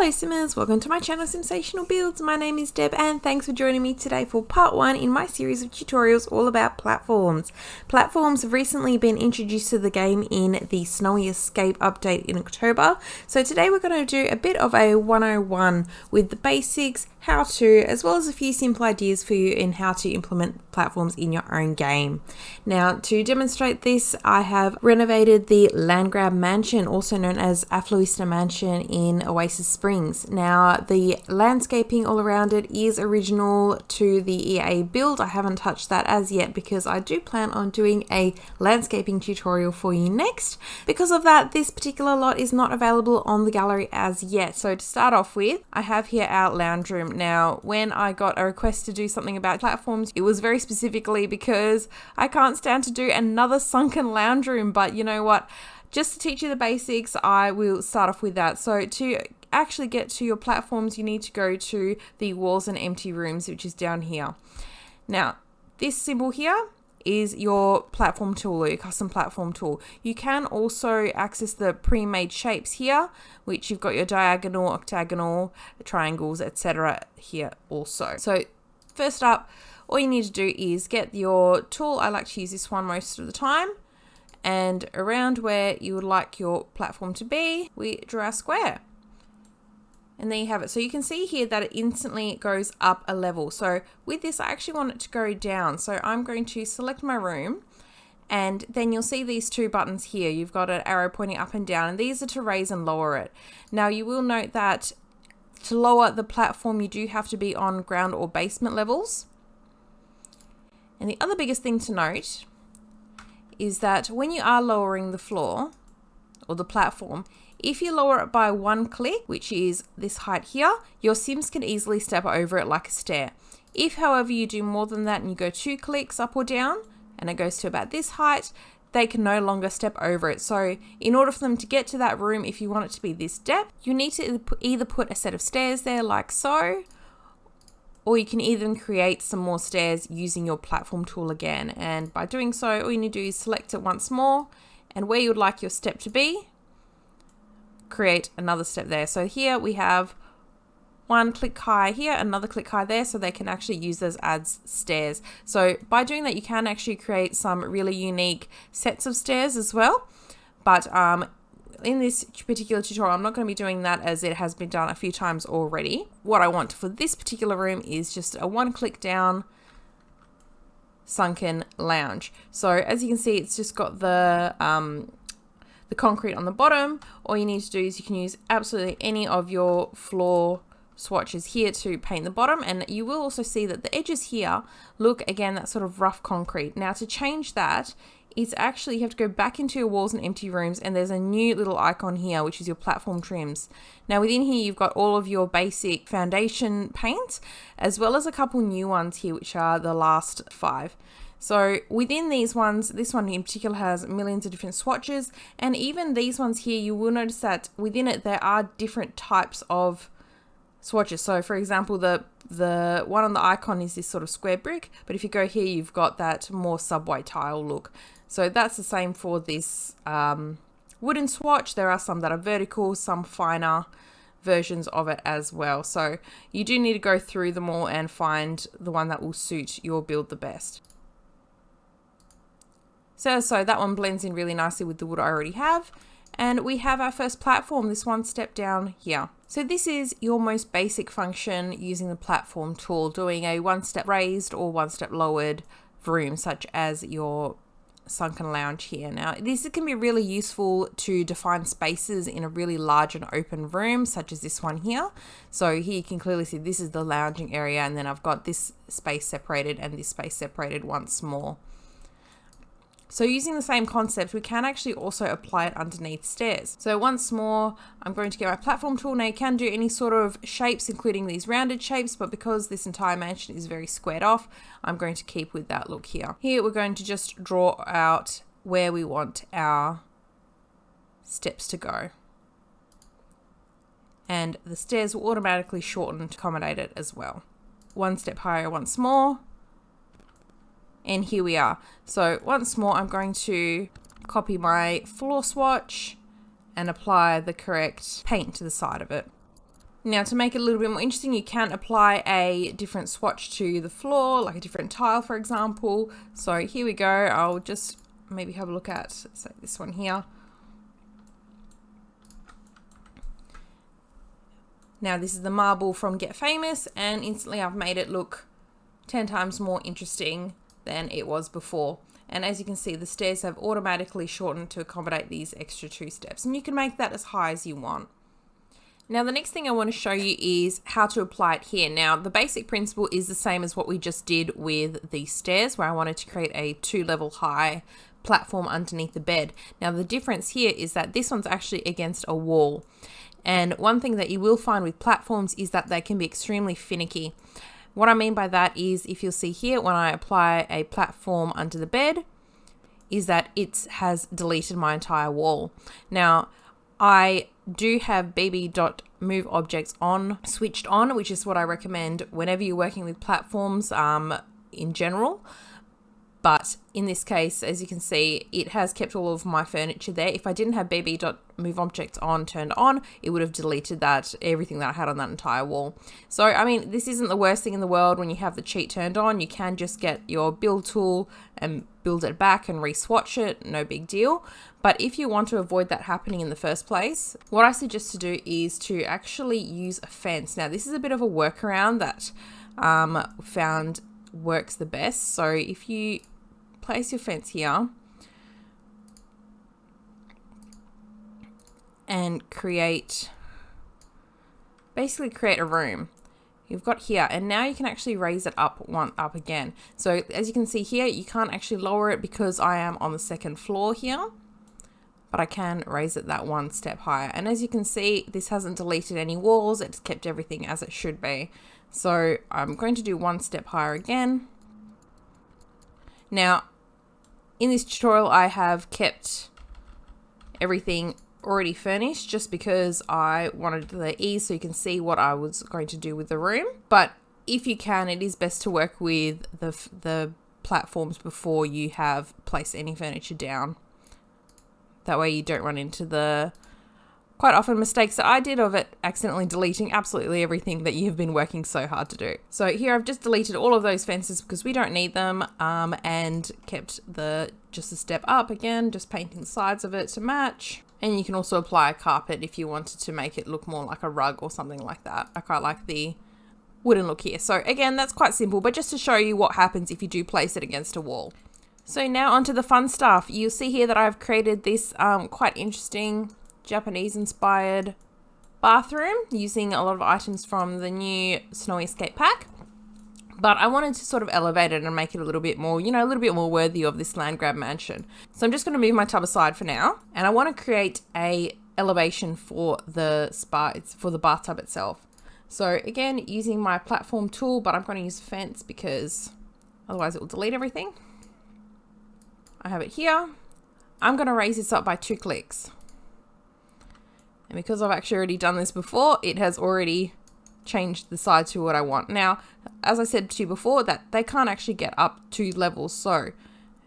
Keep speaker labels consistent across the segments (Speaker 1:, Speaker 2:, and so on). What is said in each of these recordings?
Speaker 1: Hello Simmers, welcome to my channel Sensational Builds. My name is Deb and thanks for joining me today for part 1 in my series of tutorials all about platforms. Platforms have recently been introduced to the game in the Snowy Escape update in October. So today we're going to do a bit of a 101 with the basics, how to, as well as a few simple ideas for you in how to implement platforms in your own game. Now to demonstrate this, I have renovated the Landgrab Mansion, also known as Affluista Mansion in Oasis Springs. Now the landscaping all around it is original to the EA build. I haven't touched that as yet because I do plan on doing a landscaping tutorial for you next. Because of that, this particular lot is not available on the gallery as yet. So to start off with, I have here our lounge room. Now when I got a request to do something about platforms, it was very specifically because I can't stand to do another sunken lounge room, but you know what? Just to teach you the basics, I will start off with that. So to actually get to your platforms, you need to go to the walls and empty rooms, which is down here. Now, this symbol here is your platform tool or your custom platform tool. You can also access the pre-made shapes here, which you've got your diagonal, octagonal, triangles, etc. here also. So first up, all you need to do is get your tool. I like to use this one most of the time. And around where you would like your platform to be, we draw a square. And there you have it. So you can see here that it instantly goes up a level. So with this, I actually want it to go down. So I'm going to select my room, and then you'll see these two buttons here. You've got an arrow pointing up and down, and these are to raise and lower it. Now you will note that to lower the platform, you do have to be on ground or basement levels. And the other biggest thing to note is that when you are lowering the floor or the platform, if you lower it by one click, which is this height here, your Sims can easily step over it like a stair. If, however, you do more than that and you go 2 clicks up or down and it goes to about this height, they can no longer step over it. So in order for them to get to that room, if you want it to be this depth, you need to either put a set of stairs there like so, or you can even create some more stairs using your platform tool again. And by doing so, all you need to do is select it once more, and where you would like your step to be, create another step there. So here we have one click high here, another click high there, so they can actually use those as stairs. So by doing that, you can actually create some really unique sets of stairs as well. But in this particular tutorial, I'm not going to be doing that as it has been done a few times already. What I want for this particular room is just a one click down sunken lounge. So as you can see, it's just got the concrete on the bottom. All you need to do is you can use absolutely any of your floor swatches here to paint the bottom, and you will also see that the edges here look, again, that sort of rough concrete. Now to change that, it's actually, you have to go back into your walls and empty rooms, and there's a new little icon here, which is your platform trims. Now within here, you've got all of your basic foundation paints, as well as a couple new ones here, which are the last 5. So within these ones, this one in particular has millions of different swatches, and even these ones here, you will notice that within it, there are different types of swatches. So for example, the one on the icon is this sort of square brick, but if you go here, you've got that more subway tile look. So that's the same for this wooden swatch. There are some that are vertical, some finer versions of it as well. So you do need to go through them all and find the one that will suit your build the best. So that one blends in really nicely with the wood I already have. And we have our first platform, this one step down here. So this is your most basic function using the platform tool, doing a one step raised or one step lowered room, such as your sunken lounge here. Now this can be really useful to define spaces in a really large and open room, such as this one here. So here you can clearly see this is the lounging area, and then I've got this space separated and this space separated once more. So using the same concept, we can actually also apply it underneath stairs. So once more, I'm going to get my platform tool. Now you can do any sort of shapes, including these rounded shapes, but because this entire mansion is very squared off, I'm going to keep with that look here. Here we're going to just draw out where we want our steps to go. And the stairs will automatically shorten to accommodate it as well. One step higher once more. And here we are. So once more, I'm going to copy my floor swatch and apply the correct paint to the side of it. Now, to make it a little bit more interesting, you can apply a different swatch to the floor, like a different tile, for example. So here we go. I'll just maybe have a look at, say, this one here. Now, this is the marble from Get Famous, and instantly I've made it look 10 times more interesting than it was before. And as you can see, the stairs have automatically shortened to accommodate these extra 2 steps, and you can make that as high as you want. Now, the next thing I want to show you is how to apply it here. Now, the basic principle is the same as what we just did with the stairs, where I wanted to create a 2-level high platform underneath the bed. Now, the difference here is that this one's actually against a wall. And one thing that you will find with platforms is that they can be extremely finicky. What I mean by that is, if you'll see here, when I apply a platform under the bed, is that it has deleted my entire wall. Now, I do have bb.moveObjects on, switched on, which is what I recommend whenever you're working with platforms in general. But in this case, as you can see, it has kept all of my furniture there. If I didn't have bb.moveObjects on turned on, it would have deleted that, everything that I had on that entire wall. So, I mean, this isn't the worst thing in the world when you have the cheat turned on. You can just get your build tool and build it back and re-swatch it, no big deal. But if you want to avoid that happening in the first place, what I suggest to do is to actually use a fence. Now, this is a bit of a workaround that found works the best. So if you place your fence here and basically create a room. You've got here, and now you can actually raise it up again. So as you can see here, you can't actually lower it because I am on the 2nd floor here, but I can raise it that 1 step higher. And as you can see, this hasn't deleted any walls. It's kept everything as it should be. So I'm going to do 1 step higher again. Now, in this tutorial, I have kept everything already furnished just because I wanted the ease so you can see what I was going to do with the room. But if you can, it is best to work with the platforms before you have placed any furniture down. That way you don't run into the quite often mistakes that I did of it accidentally deleting absolutely everything that you have been working so hard to do. So here I've just deleted all of those fences because we don't need them, and kept just a step up again, just painting the sides of it to match. And you can also apply a carpet if you wanted to make it look more like a rug or something like that. I quite like the wooden look here. So again, that's quite simple, but just to show you what happens if you do place it against a wall. So now onto the fun stuff. You'll see here that I've created this quite interesting Japanese inspired bathroom using a lot of items from the new Snowy Escape pack. But I wanted to sort of elevate it and make it a little bit more, a little bit more worthy of this land grab mansion. So I'm just going to move my tub aside for now, and I want to create a elevation for the spa, for the bathtub itself. So again, using my platform tool, but I'm going to use fence because otherwise it will delete everything. I have it here. I'm going to raise this up by 2 clicks. And because I've actually already done this before, it has already changed the side to what I want. Now, as I said to you before, that they can't actually get up 2 levels. So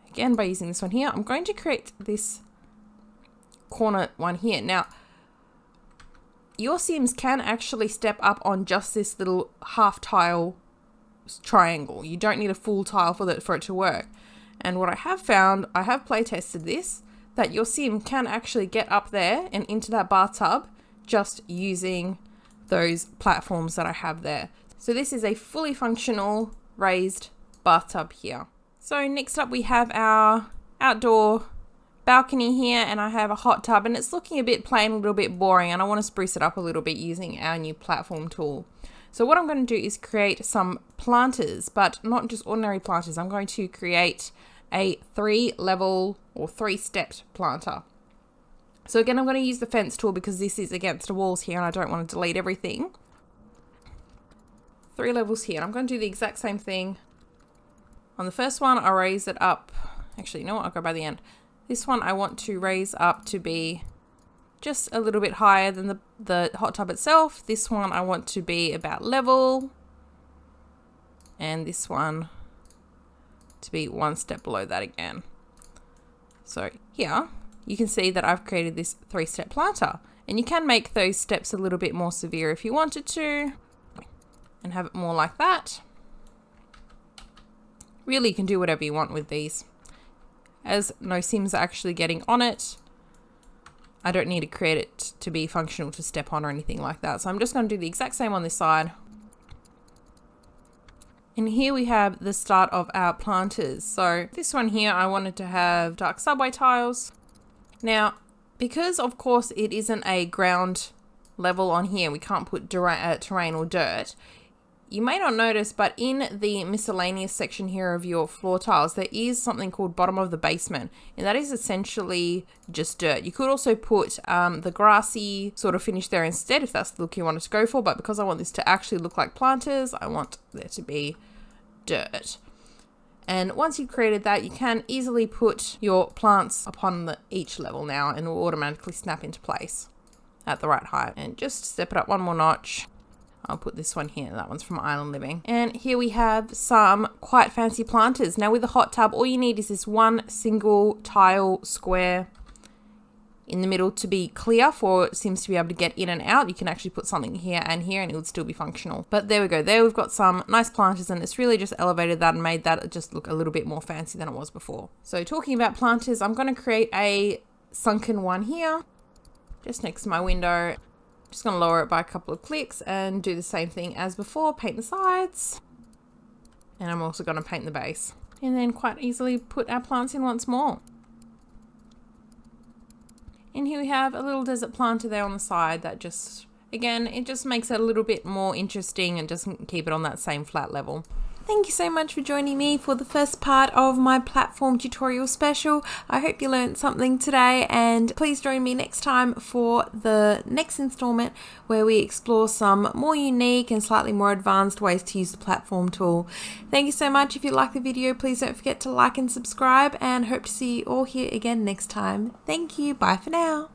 Speaker 1: again, by using this one here, I'm going to create this corner one here. Now, your Sims can actually step up on just this little half tile triangle. You don't need a full tile for it to work. And what I have found, I have play tested this, that your Sim can actually get up there and into that bathtub just using those platforms that I have there. So this is a fully functional raised bathtub here. So next up we have our outdoor balcony here, and I have a hot tub, and it's looking a bit plain, a little bit boring, and I want to spruce it up a little bit using our new platform tool. So what I'm going to do is create some planters, but not just ordinary planters. I'm going to create a 3-level or 3-stepped planter. So again, I'm going to use the fence tool because this is against the walls here and I don't want to delete everything. 3 levels here. I'm going to do the exact same thing. On the first one, I'll raise it up. Actually, you know what? I'll go by the end. This one I want to raise up to be just a little bit higher than the hot tub itself. This one I want to be about level. And this one to be 1 step below that again. So here you can see that I've created this 3-step planter, And you can make those steps a little bit more severe if you wanted to, and have it more like that. Really, you can do whatever you want with these. As no Sims are actually getting on it, I don't need to create it to be functional to step on or anything like that. So I'm just going to do the exact same on this side. And here we have the start of our planters. So this one here, I wanted to have dark subway tiles. Now, because of course it isn't a ground level on here, we can't put terrain or dirt. You may not notice, but in the miscellaneous section here of your floor tiles, there is something called bottom of the basement, and that is essentially just dirt. You could also put the grassy sort of finish there instead if that's the look you wanted to go for, but because I want this to actually look like planters, I want there to be dirt. And once you've created that, you can easily put your plants upon each level now, and it will automatically snap into place at the right height. And just step it up one more notch. I'll put this one here. That one's from Island Living. And here we have some quite fancy planters. Now with the hot tub, all you need is this one single tile square in the middle to be clear for Sims to be able to get in and out. You can actually put something here and it would still be functional. But there we go. There we've got some nice planters, and it's really just elevated that and made that just look a little bit more fancy than it was before. So talking about planters, I'm going to create a sunken one here just next to my window. Just going to lower it by a couple of clicks and do the same thing as before. Paint the sides. And I'm also going to paint the base. And then quite easily put our plants in once more. And here we have a little desert planter there on the side that just, again, it just makes it a little bit more interesting and doesn't keep it on that same flat level. Thank you so much for joining me for the first part of my platform tutorial special. I hope you learned something today, and please join me next time for the next installment where we explore some more unique and slightly more advanced ways to use the platform tool. Thank you so much. If you like the video, please don't forget to like and subscribe, and hope to see you all here again next time. Thank you. Bye for now.